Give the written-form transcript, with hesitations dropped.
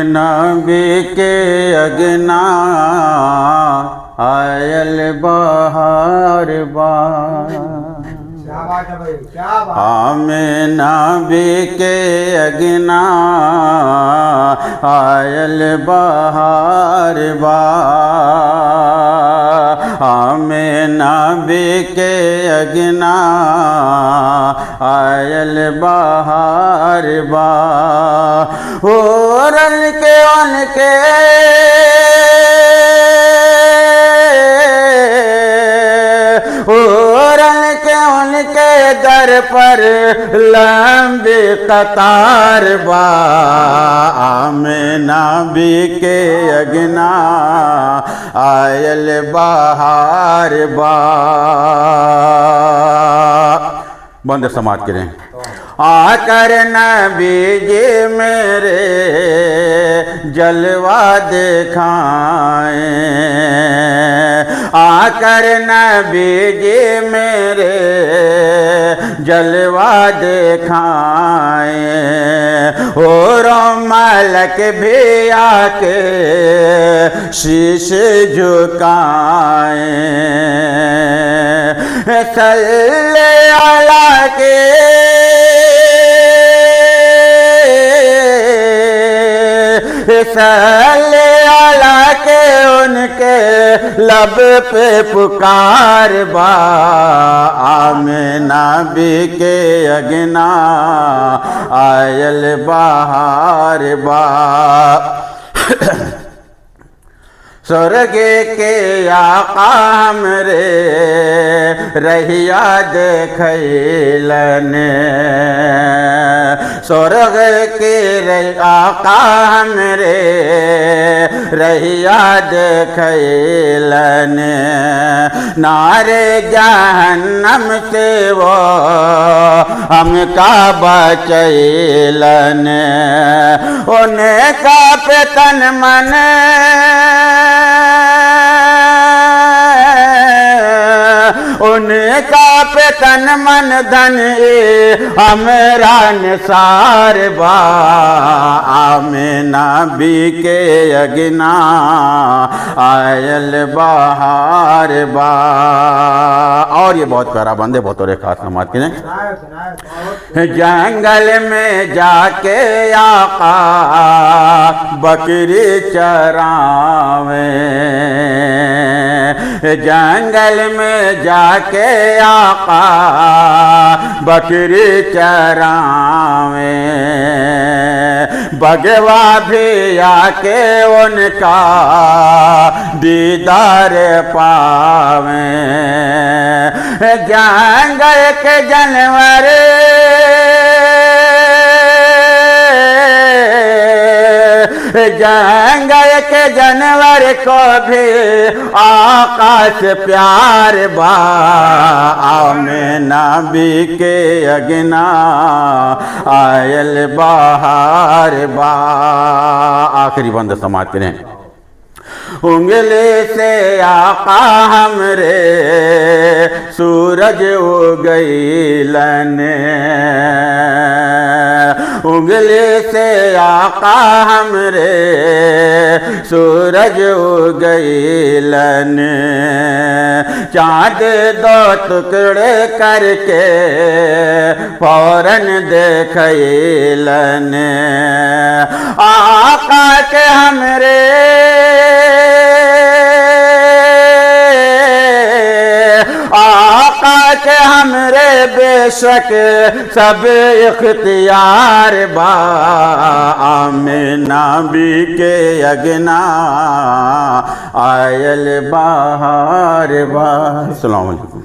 نبی کے اگنا آئل بہار بار ہم نبی کے اگنا آئل بہار بار ہم نبی کے اگنا آئل بہار بار ان کے ان کے در پر لمبی قطار با نبی کے اگنا آئل بہار با بند سماعت کریں آ کر نبی جی میرے جلوہ دکھائیں آ کر نبی جی میرے جلوہ دکھائیں اور ملک بھی آ کے شیش جھکائیں صلی اللہ کے صلی اللہ کے ان کے لب پہ پکار با نبی کے اگنا آئل بہار با سرگ کے آقا ہمرے رہیا دکھائلن سرگ کے آقا ہمرے رہیا دکھائلن نار جہنم سے وہ ہم کا بچائلن انہیں کا پتن من ان کا پتن من دھن ہمرا نثار با نبی کے اگنا آئل بہار با اور یہ بہت پیارا بندے بہت اور ایک خاص نماز کے جنگل میں جا کے آقا بکری چراویں جنگل میں جا کے آقا بکری چراویں بگوا بھی آ کے ان کا دیدار پاویں جنگل کے جانور جنگل کے جانور کو بھی آقا سے پیار با نبی کے اگنا آئل بہار با آخری بند سماعت کریں انگلی سے آقا ہمرے سورج اگئلن انگلی سے آقا ہمرے سورج اگئلن چاند دو ٹکڑے کر کے فوراً دیکھئلن آقا کے ہمرے آقا کے ہمرے بے شک سب اختیار با نبی کے اگنا آئل بہار با السلام علیکم